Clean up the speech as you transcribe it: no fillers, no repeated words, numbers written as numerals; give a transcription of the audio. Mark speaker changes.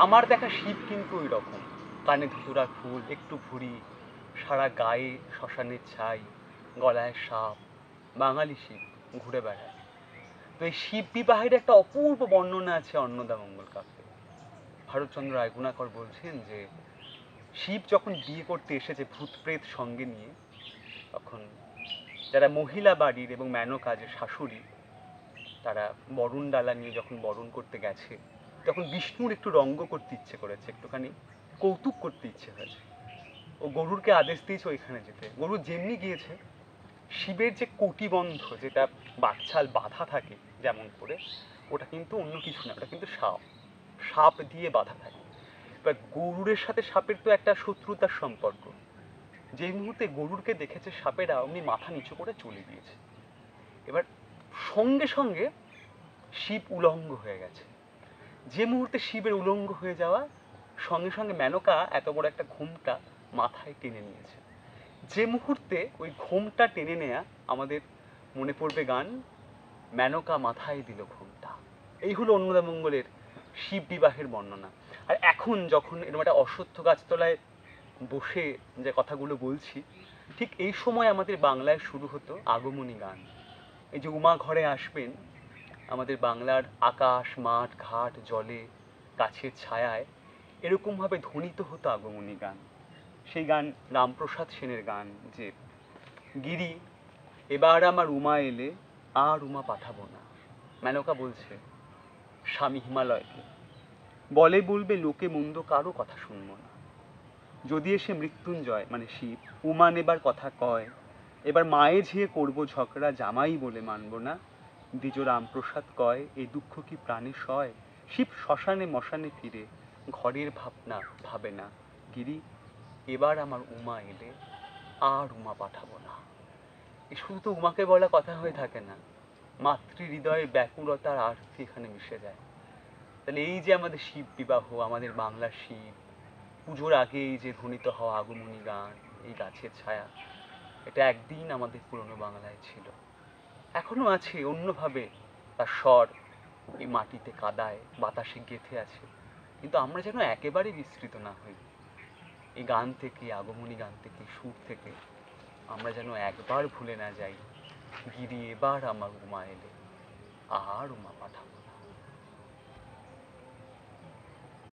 Speaker 1: আমার দেখা শিব কিন্তু ওই রকম, কানে ধুতুরা ফুল, একটু ভুঁড়ি, সারা গায়ে শ্মশানের ছাই, গলায় সাপ, বাঙালি শিব ঘুরে বেড়ায়। তো এই শিব বিবাহের একটা অপূর্ব বর্ণনা আছে অন্নদামঙ্গল কাব্যে। ভারতচন্দ্র রায়গুণাকর বলছেন যে শিব যখন বিয়ে করতে এসেছে ভূত প্রেত সঙ্গে নিয়ে, তখন যারা মহিলা বাড়ির এবং মেনকা যে শাশুড়ি, তারা বরণ ডালা নিয়ে যখন বরণ করতে গেছে, তখন বিষ্ণুর একটু রঙ্গ করতে ইচ্ছে করেছে, একটুখানি কৌতুক করতে ইচ্ছে হয়েছে। ও গরুরকে আদেশ দিয়েছে ওইখানে যেতে। গরু যেমনি গিয়েছে, শিবের যে কটিবন্ধ, যেটা বাকছাল বাঁধা থাকে যেমন করে, ওটা কিন্তু অন্য কিছু না, ওটা কিন্তু সাপ। সাপ দিয়ে বাঁধা থাকে। এবার গরুরের সাথে সাপের তো একটা শত্রুতার সম্পর্ক। যে মুহূর্তে গরুরকে দেখেছে সাপেরা, অমনি মাথা নিচু করে চলে গিয়েছে। এবার সঙ্গে সঙ্গে শিব উলঙ্গ হয়ে গেছে। যে মুহূর্তে শিবের উলঙ্গ হয়ে যাওয়া, সঙ্গে সঙ্গে মেনকা এত বড় একটা ঘোমটা মাথায় টেনে নিয়েছে। যে মুহূর্তে ওই ঘোমটা টেনে নেয়া, আমাদের মনে পড়বে গান, মেনকা মাথায় দিল ঘোমটা। এই হলো অন্নদামঙ্গলের শিব বিবাহের বর্ণনা। আর এখন যখন এরকম একটা অশ্বত্থ গাছতলায় বসে যে কথাগুলো বলছি, ঠিক এই সময় আমাদের বাংলায় শুরু হতো আগমনী গান। এই যে উমা ঘরে আসবেন, আমাদের বাংলার আকাশ, মাঠ, ঘাট, জলে, গাছের ছায়ায় এরকমভাবে ধ্বনিত হতো আগমনী গান। সেই গান রামপ্রসাদ সেনের গান, যে গিরি এবার আমার উমা এলে, আর উমা পাঠাবো না। মেনকা বলছে স্বামী হিমালয়কে, বলে বলবে লোকে মন্দ কারো কথা শুনবো না। যদি এসে মৃত্যুঞ্জয় মানে শিব উমা নেবার কথা কয়, এবার মায়ে ঝিয়ে করবো ঝগড়া, জামাই বলে মানবো না। দ্বিজ রামপ্রসাদ কয় এ দুঃখ কি প্রাণে সয়, শিব শ্মশানে মশানে ফিরে ঘরের ভাবনা ভাবে না। গিরি এবার আমার উমা এলে, আর উমা পাঠাবো না। এ শুধু তো উমাকে বলা কথা হয়ে থাকে না, মাতৃ হৃদয়ে ব্যাকুলতার আরতি এখানে মিশে যায়। তাহলে এই যে আমাদের শিব বিবাহ, আমাদের বাংলার শিব পুজোর আগে এই যে ধ্বনিত হওয়া আগমনী গান, এই গাছের ছায়া, এটা একদিন আমাদের পুরনো বাংলায় ছিল, এখনো আছে অন্যভাবে। তার স্বর এই মাটিতে কাদায় বাতাসে গেঁথে আছে, কিন্তু আমরা যেন একেবারে বিস্তৃত না হই। এই গান থেকে, আগমনী গান থেকে, সুর থেকে আমরা যেন একবার ভুলে না যাই, গিরি এবার আমার উমা এলে, আর উমা পাঠাবো।